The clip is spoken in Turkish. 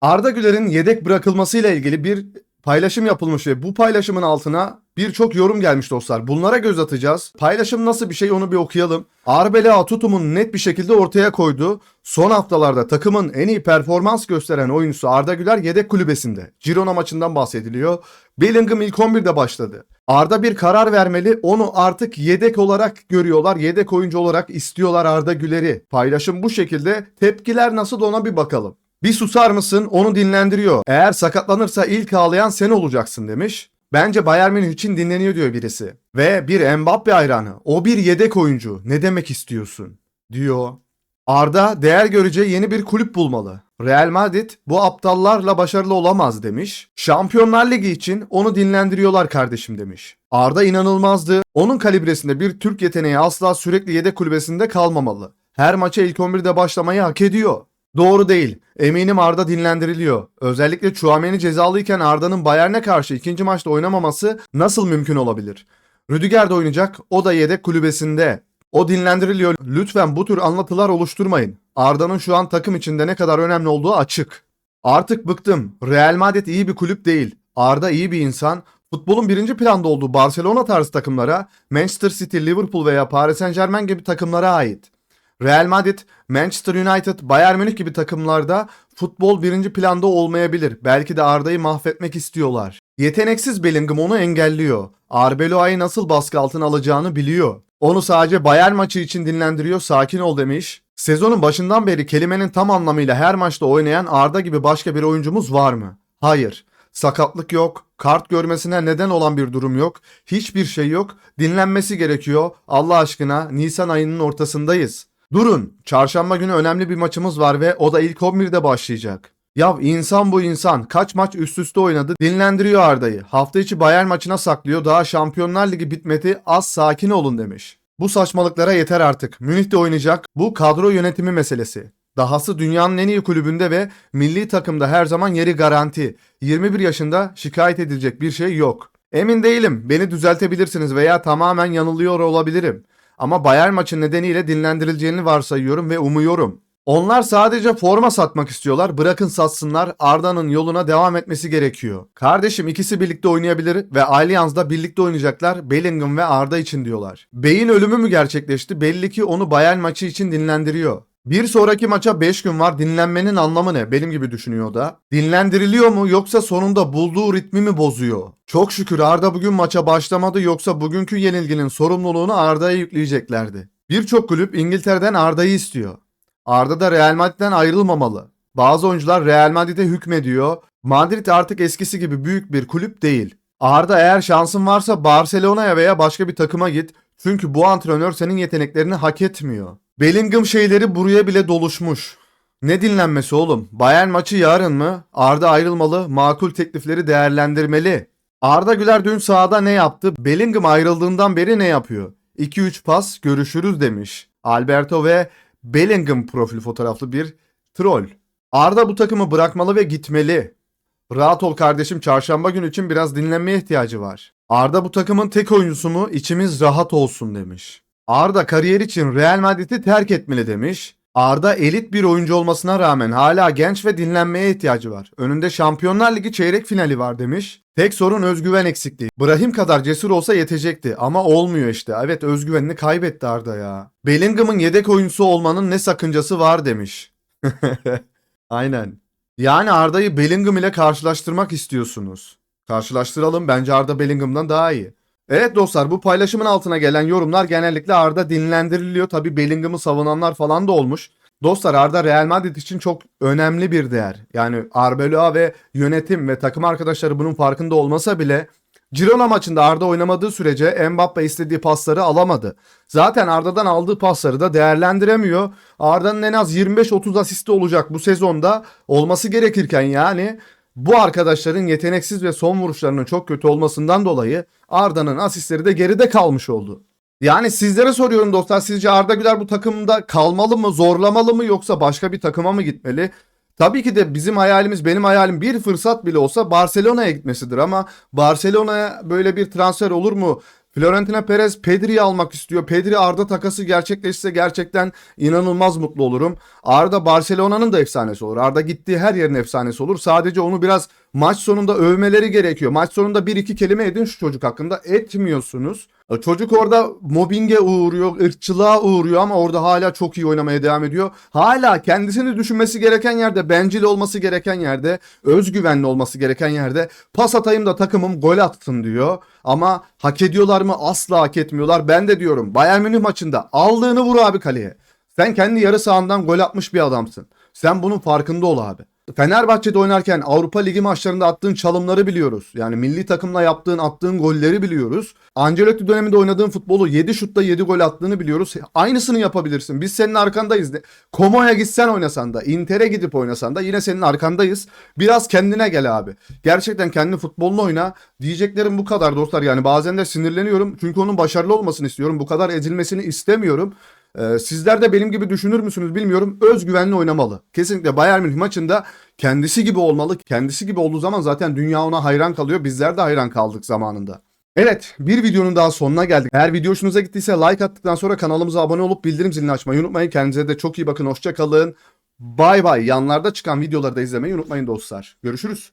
Arda Güler'in yedek bırakılmasıyla ilgili bir paylaşım yapılmış ve bu paylaşımın altına birçok yorum gelmiş dostlar. Bunlara göz atacağız. Paylaşım nasıl bir şey onu bir okuyalım. Arbeloa tutumunu net bir şekilde ortaya koydu. Son haftalarda takımın en iyi performans gösteren oyuncusu Arda Güler yedek kulübesinde. Girona maçından bahsediliyor. Bellingham ilk 11'de başladı. Arda bir karar vermeli. Onu artık yedek olarak görüyorlar. Yedek oyuncu olarak istiyorlar Arda Güler'i. Paylaşım bu şekilde. Tepkiler nasıl ona bir bakalım. Bir susar mısın? Onu dinlendiriyor. Eğer sakatlanırsa ilk ağlayan sen olacaksın demiş. Bence Bayern Münih için dinleniyor diyor birisi. Ve bir Mbappe hayranı. O bir yedek oyuncu. Ne demek istiyorsun? Diyor. Arda değer göreceği yeni bir kulüp bulmalı. Real Madrid bu aptallarla başarılı olamaz demiş. Şampiyonlar Ligi için onu dinlendiriyorlar kardeşim demiş. Arda inanılmazdı. Onun kalibresinde bir Türk yeteneği asla sürekli yedek kulübesinde kalmamalı. Her maça ilk 11'de başlamayı hak ediyor. Doğru değil. Eminim Arda dinlendiriliyor. Özellikle Tchouaméni cezalıyken Arda'nın Bayern'e karşı ikinci maçta oynamaması nasıl mümkün olabilir? Rüdiger de oynayacak. O da yedek kulübesinde. O dinlendiriliyor. Lütfen bu tür anlatılar oluşturmayın. Arda'nın şu an takım içinde ne kadar önemli olduğu açık. Artık bıktım. Real Madrid iyi bir kulüp değil. Arda iyi bir insan. Futbolun birinci planda olduğu Barcelona tarzı takımlara, Manchester City, Liverpool veya Paris Saint-Germain gibi takımlara ait. Real Madrid, Manchester United, Bayern Münih gibi takımlarda futbol birinci planda olmayabilir. Belki de Arda'yı mahvetmek istiyorlar. Yeteneksiz Bellingham onu engelliyor. Arbeloa'yı nasıl baskı altına alacağını biliyor. Onu sadece Bayern maçı için dinlendiriyor, sakin ol demiş. Sezonun başından beri kelimenin tam anlamıyla her maçta oynayan Arda gibi başka bir oyuncumuz var mı? Hayır. Sakatlık yok, kart görmesine neden olan bir durum yok, hiçbir şey yok, dinlenmesi gerekiyor. Allah aşkına Nisan ayının ortasındayız. Durun, çarşamba günü önemli bir maçımız var ve o da ilk 11'de başlayacak. Ya insan bu insan. Kaç maç üst üste oynadı, dinlendiriyor Arda'yı. Hafta içi Bayern maçına saklıyor, daha Şampiyonlar Ligi bitmedi, az sakin olun demiş. Bu saçmalıklara yeter artık. Münih'te oynayacak, bu kadro yönetimi meselesi. Dahası dünyanın en iyi kulübünde ve milli takımda her zaman yeri garanti. 21 yaşında şikayet edilecek bir şey yok. Emin değilim, beni düzeltebilirsiniz veya tamamen yanılıyor olabilirim. Ama Bayern maçı nedeniyle dinlendirileceğini varsayıyorum ve umuyorum. Onlar sadece forma satmak istiyorlar. Bırakın satsınlar. Arda'nın yoluna devam etmesi gerekiyor. Kardeşim ikisi birlikte oynayabilir ve Allianz'da birlikte oynayacaklar. Bellingham ve Arda için diyorlar. Bey'in ölümü mü gerçekleşti? Belli ki onu Bayern maçı için dinlendiriyor. Bir sonraki maça 5 gün var. Dinlenmenin anlamı ne? Benim gibi düşünüyor o da. Dinlendiriliyor mu yoksa sonunda bulduğu ritmi mi bozuyor? Çok şükür Arda bugün maça başlamadı, yoksa bugünkü yenilginin sorumluluğunu Arda'ya yükleyeceklerdi. Birçok kulüp İngiltere'den Arda'yı istiyor. Arda da Real Madrid'den ayrılmamalı. Bazı oyuncular Real Madrid'e hükmediyor. Madrid artık eskisi gibi büyük bir kulüp değil. Arda, eğer şansın varsa Barcelona'ya veya başka bir takıma git. Çünkü bu antrenör senin yeteneklerini hak etmiyor. Bellingham şeyleri buraya bile doluşmuş. Ne dinlenmesi oğlum? Bayern maçı yarın mı? Arda ayrılmalı, makul teklifleri değerlendirmeli. Arda Güler dün sahada ne yaptı? Bellingham ayrıldığından beri ne yapıyor? 2-3 pas, görüşürüz demiş. Alberto ve Bellingham profil fotoğraflı bir troll. Arda bu takımı bırakmalı ve gitmeli. Rahat ol kardeşim, çarşamba günü için biraz dinlenmeye ihtiyacı var. Arda bu takımın tek oyuncusu mu? İçimiz rahat olsun demiş. Arda kariyer için Real Madrid'i terk etmeli demiş. Arda elit bir oyuncu olmasına rağmen hala genç ve dinlenmeye ihtiyacı var. Önünde Şampiyonlar Ligi çeyrek finali var demiş. Tek sorun özgüven eksikliği. Brahim kadar cesur olsa yetecekti ama olmuyor işte. Evet, özgüvenini kaybetti Arda ya. Bellingham'ın yedek oyuncusu olmanın ne sakıncası var demiş. Aynen. Yani Arda'yı Bellingham ile karşılaştırmak istiyorsunuz. Karşılaştıralım, bence Arda Bellingham'dan daha iyi. Evet dostlar, bu paylaşımın altına gelen yorumlar genellikle Arda dinlendiriliyor. Tabi Bellingham'ı savunanlar falan da olmuş. Dostlar, Arda Real Madrid için çok önemli bir değer. Yani Arbeloa ve yönetim ve takım arkadaşları bunun farkında olmasa bile Girona maçında Arda oynamadığı sürece Mbappe istediği pasları alamadı. Zaten Arda'dan aldığı pasları da değerlendiremiyor. Arda'nın en az 25-30 asisti olacak bu sezonda, olması gerekirken yani bu arkadaşların yeteneksiz ve son vuruşlarının çok kötü olmasından dolayı Arda'nın asistleri de geride kalmış oldu. Yani sizlere soruyorum dostlar, sizce Arda Güler bu takımda kalmalı mı, zorlamalı mı, yoksa başka bir takıma mı gitmeli? Tabii ki de bizim hayalimiz, benim hayalim bir fırsat bile olsa Barcelona'ya gitmesidir ama Barcelona'ya böyle bir transfer olur mu? Florentino Perez Pedri'yi almak istiyor. Pedri Arda takası gerçekleşse gerçekten inanılmaz mutlu olurum. Arda Barcelona'nın da efsanesi olur. Arda gittiği her yerin efsanesi olur. Sadece onu biraz maç sonunda övmeleri gerekiyor. Maç sonunda bir iki kelime edin şu çocuk hakkında. Etmiyorsunuz. Çocuk orada mobbinge uğruyor, ırkçılığa uğruyor ama orada hala çok iyi oynamaya devam ediyor. Hala kendisini düşünmesi gereken yerde, bencil olması gereken yerde, özgüvenli olması gereken yerde pas atayım da takımım gol atsın diyor. Ama hak ediyorlar mı? Asla hak etmiyorlar. Ben de diyorum Bayern Münih maçında aldığını vur abi kaleye. Sen kendi yarı sahandan gol atmış bir adamsın. Sen bunun farkında ol abi. Fenerbahçe'de oynarken Avrupa Ligi maçlarında attığın çalımları biliyoruz. Yani milli takımla attığın golleri biliyoruz. Ancelotti döneminde oynadığın futbolu 7 şutta 7 gol attığını biliyoruz. Aynısını yapabilirsin. Biz senin arkandayız. Como'ya gitsen oynasan da, Inter'e gidip oynasan da yine senin arkandayız. Biraz kendine gel abi. Gerçekten kendi futbolunu oyna. Diyeceklerim bu kadar dostlar. Yani bazen de sinirleniyorum. Çünkü onun başarılı olmasını istiyorum. Bu kadar ezilmesini istemiyorum. Sizler de benim gibi düşünür müsünüz bilmiyorum. Özgüvenli oynamalı. Kesinlikle Bayern Münih maçında kendisi gibi olmalı. Kendisi gibi olduğu zaman zaten dünya ona hayran kalıyor. Bizler de hayran kaldık zamanında. Evet, bir videonun daha sonuna geldik. Eğer video hoşunuza gittiyse like attıktan sonra kanalımıza abone olup bildirim zilini açmayı unutmayın. Kendinize de çok iyi bakın. Hoşça kalın. Bay bay. Yanlarda çıkan videoları da izlemeyi unutmayın dostlar. Görüşürüz.